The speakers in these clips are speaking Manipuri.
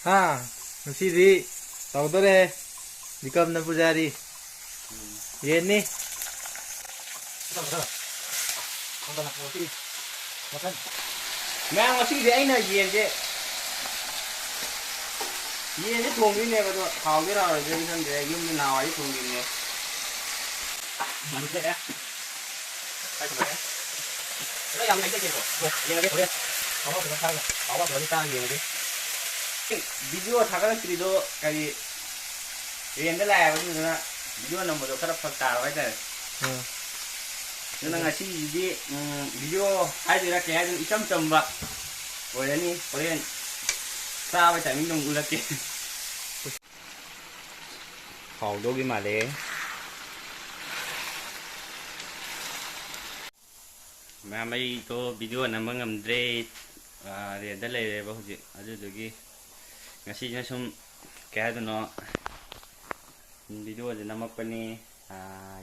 ꯉꯁꯤꯗꯤ ꯇꯧꯗꯣꯔꯦ ꯕꯤꯀꯝꯅ ꯄꯨꯖꯥꯔꯤ ꯌꯦꯟꯅꯤ ꯃꯌꯥꯝ ꯉꯁꯤꯗꯤ ꯑꯩꯅ ꯌꯦꯟꯁꯦ ꯊꯣꯡꯗꯣꯏꯅꯦꯕ ꯑꯗꯣ ꯍꯥꯎꯗꯣꯏꯔ ꯍꯥꯎꯔꯣꯏꯗꯣꯏꯔ ꯈꯪꯗ꯭ꯔꯦ ꯌꯨꯝꯗ ꯅꯍꯥꯟꯋꯥꯏ ꯊꯣꯡꯈꯤꯕꯅꯦ ꯚꯤꯗꯤꯑꯣ ꯊꯥꯒꯠꯂꯛꯇ꯭ꯔꯤꯗꯣ ꯀꯔꯤ ꯔꯦꯟꯗ ꯂꯥꯛꯑꯦꯕ ꯑꯗꯨꯗꯨꯅ ꯚꯤꯗꯤꯑꯣ ꯅꯝꯕꯗꯣ ꯈꯔ ꯐꯔꯛ ꯇꯥꯔꯕ ꯍꯥꯏꯇꯥꯔꯦ ꯑꯗꯨꯅ ꯉꯁꯤꯁꯤꯗꯤ ꯚꯤꯗꯤꯑꯣ ꯍꯥꯏꯗꯣꯏꯔꯥ ꯀꯩ ꯍꯥꯏꯗꯣꯏꯅꯣ ꯏꯆꯝ ꯆꯝꯕ ꯑꯣꯏꯔꯅꯤ ꯍꯣꯔꯦꯟ ꯆꯥꯕ ꯇꯥꯏꯃꯤꯡꯗꯣ ꯑꯃꯨꯛ ꯎꯠꯂꯛꯀꯦ ꯍꯥꯎꯗꯧꯒꯤ ꯃꯥꯜꯂꯦ ꯃꯌꯥꯝ ꯑꯩꯗꯣ ꯚꯤꯗꯤꯑꯣ ꯅꯝꯕ ꯉꯝꯗ꯭ꯔꯦ ꯔꯦꯟꯗ ꯂꯩꯔꯦꯕ ꯍꯧꯖꯤꯛ ꯑꯗꯨꯗꯨꯒꯤ ꯉꯁꯤꯁꯤꯅ ꯁꯨꯝ ꯀꯩ ꯍꯥꯏꯗꯣꯏꯅꯣ ꯚꯤꯗꯤꯑꯣꯁꯦ ꯅꯝꯃꯛꯄꯅꯤ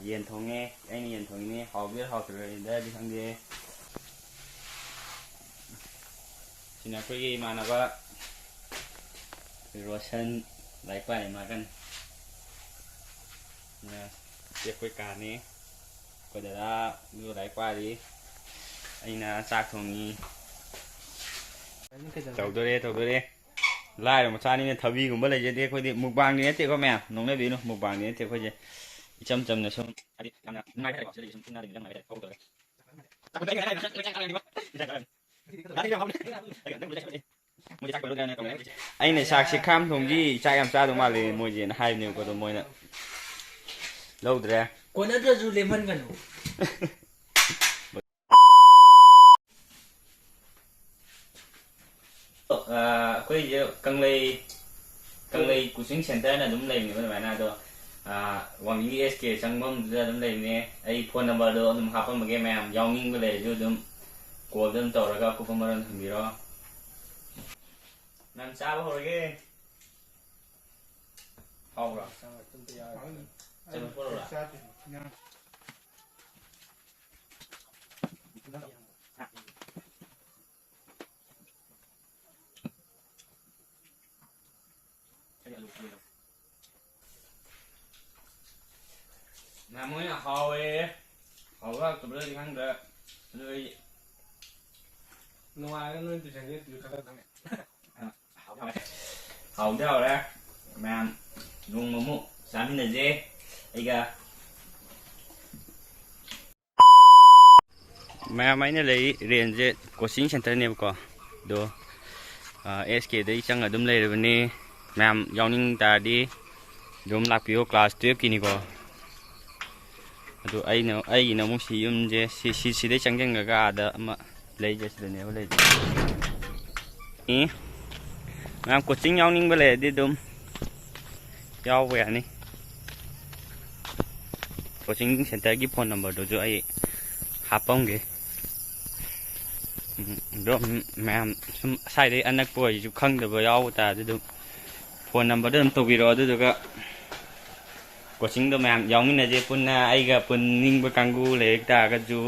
ꯌꯦꯟ ꯊꯣꯡꯉꯦ ꯑꯩꯅ ꯌꯦꯟ ꯊꯣꯡꯉꯤꯅꯤ ꯍꯥꯎꯕꯤꯔ ꯍꯥꯎꯇ꯭ꯔꯗꯤ ꯈꯪꯗꯦ ꯁꯤꯅ ꯑꯩꯈꯣꯏꯒꯤ ꯏꯃꯥꯟꯅꯕ ꯔꯣꯁꯟ ꯂꯥꯏꯔꯤꯛ ꯄꯥꯏ ꯃꯥꯒꯟ ꯁꯤ ꯑꯩꯈꯣꯏ ꯀꯥꯅꯤ ꯑꯩꯈꯣꯏ ꯗꯗꯥ ꯂꯥꯏꯔꯤꯛ ꯄꯥꯔꯤ ꯑꯩꯅ ꯆꯥꯛ ꯊꯣꯡꯉꯤ ꯇꯧꯗꯣꯔꯦ ꯂꯥꯏꯔꯕ ꯃꯆꯥꯅꯤꯅ ꯊꯕꯤꯒꯨꯝꯕ ꯂꯩꯖꯗꯦ ꯑꯩꯈꯣꯏꯗꯤ ꯃꯨꯛꯕꯥꯡꯗꯤ ꯅꯠꯇꯦꯀꯣ ꯃꯌꯥꯝ ꯅꯣꯡꯅꯕꯤꯅꯨ ꯃꯨꯛꯕꯥꯡꯗꯤ ꯅꯠꯇꯦ ꯑꯩꯈꯣꯏꯁꯦ ꯏꯆꯝ ꯆꯝꯅ ꯁꯨꯝ ꯍꯥꯏꯗꯤ ꯌꯥꯝꯅ ꯅꯨꯡꯉꯥꯏꯇꯥꯔꯦ ꯑꯩꯅ ꯆꯥꯛꯁꯦ ꯈꯥꯝ ꯊꯣꯡꯁꯤ ꯆꯥꯛ ꯌꯥꯝ ꯆꯥꯗꯧ ꯃꯥꯜꯂꯦ ꯃꯣꯏꯁꯦꯅ ꯍꯥꯏꯕꯅꯦꯕꯀꯣ ꯑꯗꯣ ꯃꯣꯏꯅ ꯂꯧꯗ꯭ꯔꯦ ꯀꯣꯟꯅꯗ꯭ꯔꯁꯨ ꯂꯦꯝꯍꯟꯒꯅꯨ ꯑꯩꯈꯣꯏꯁꯦ ꯀꯪꯂꯩ ꯀꯣꯆꯤꯡ ꯁꯦꯟꯇꯔꯅ ꯑꯗꯨꯝ ꯂꯩꯕꯅꯦꯕ ꯑꯗꯨꯃꯥꯏꯅ ꯑꯗꯣ ꯋꯥꯡꯖꯤꯡꯒꯤ SK ꯆꯪꯐꯝꯗꯨꯗ ꯑꯗꯨꯝ ꯂꯩꯕꯅꯦ ꯑꯩ ꯐꯣꯟ ꯅꯝꯕꯔꯗꯣ ꯑꯗꯨꯝ ꯍꯥꯞꯄꯝꯃꯒꯦ ꯃꯌꯥꯝ ꯌꯥꯎꯅꯤꯡꯕ ꯂꯩꯔꯁꯨ ꯑꯗꯨꯝ ꯀꯣꯜꯗ ꯑꯗꯨꯝ ꯇꯧꯔꯒ ꯑꯀꯨꯞꯄ ꯃꯔꯣꯜ ꯍꯪꯕꯤꯔꯣ ꯅꯪ ꯆꯥꯕ ꯍꯧꯔꯒꯦ ꯍꯥꯎꯕ꯭ꯔꯣ ꯃꯣꯏꯅ ꯍꯥꯎꯋꯦ ꯍꯥꯎꯕ ꯍꯥꯎꯇꯕ꯭ꯔꯗꯤ ꯈꯪꯗ꯭ꯔꯦ ꯑꯗꯨ ꯑꯩ ꯅꯨꯡꯉꯥꯏꯔꯒ ꯅꯣꯏ ꯇꯨꯏꯁꯟꯒꯤ ꯈꯔ ꯈꯪꯉꯦ ꯍꯥꯎꯗꯤ ꯍꯥꯎꯔꯦ ꯃꯌꯥꯝ ꯅꯣꯡꯃꯃꯨꯛ ꯆꯥꯃꯤꯟꯅꯁꯦ ꯑꯩꯒ ꯃꯌꯥꯝ ꯑꯩꯅ ꯂꯩ ꯔꯦꯟꯖꯦ ꯀꯣꯆꯤꯡ ꯁꯦꯟꯇꯔꯅꯦꯕꯀꯣ ꯑꯗꯣ SKꯗꯩ ꯆꯪꯉ ꯑꯗꯨꯝ ꯂꯩꯔꯕꯅꯤ ꯃꯌꯥꯝ ꯌꯥꯎꯅꯤꯡ ꯇꯥꯔꯗꯤ ꯑꯗꯨꯝ ꯂꯥꯛꯄꯤꯌꯣ ꯀ꯭ꯂꯥꯁ 12ꯀꯤꯅꯤꯀꯣ ꯑꯗꯣ ꯑꯩꯒꯤꯅ ꯑꯃꯨꯛ ꯁꯤ ꯌꯨꯝꯁꯦ ꯁꯤꯗꯩ ꯆꯪꯁꯤꯟꯈ꯭ꯔꯒ ꯑꯥꯗ ꯑꯃ ꯂꯩꯖꯦ ꯁꯤꯗꯅꯦꯕ ꯂꯩꯖꯦ ꯃꯌꯥꯝ ꯀꯣꯆꯤꯡ ꯌꯥꯎꯅꯤꯡꯕ ꯂꯩꯔꯗꯤ ꯑꯗꯨꯝ ꯌꯥꯎꯕ ꯌꯥꯅꯤ ꯀꯣꯆꯤꯡ ꯁꯦꯟꯇꯔꯒꯤ ꯐꯣꯟ ꯅꯝꯕꯔꯗꯨꯁꯨ ꯑꯩ ꯍꯥꯞꯄꯝꯒꯦ ꯑꯗꯣ ꯃꯌꯥꯝ ꯁꯨꯝ ꯁ꯭ꯋꯥꯏꯗꯩ ꯑꯅꯛꯄ ꯑꯣꯏꯁꯨ ꯈꯪꯗꯕ ꯌꯥꯎꯕ ꯇꯥꯔꯗꯤ ꯑꯗꯨꯝ ꯐꯣꯟ ꯅꯝꯕꯔꯗ ꯑꯗꯨꯝ ꯇꯧꯕꯤꯔꯛꯑꯣ ꯑꯗꯨꯗꯨꯒ ꯀꯣꯆꯤꯡꯗꯣ ꯃꯌꯥꯝ ꯌꯥꯎꯃꯤꯟꯅꯁꯦ ꯄꯨꯟꯅ ꯑꯩꯒ ꯄꯨꯟꯅꯤꯡꯕ ꯀꯥꯡꯕꯨ ꯂꯩꯔꯛ ꯇꯥꯔꯒꯁꯨ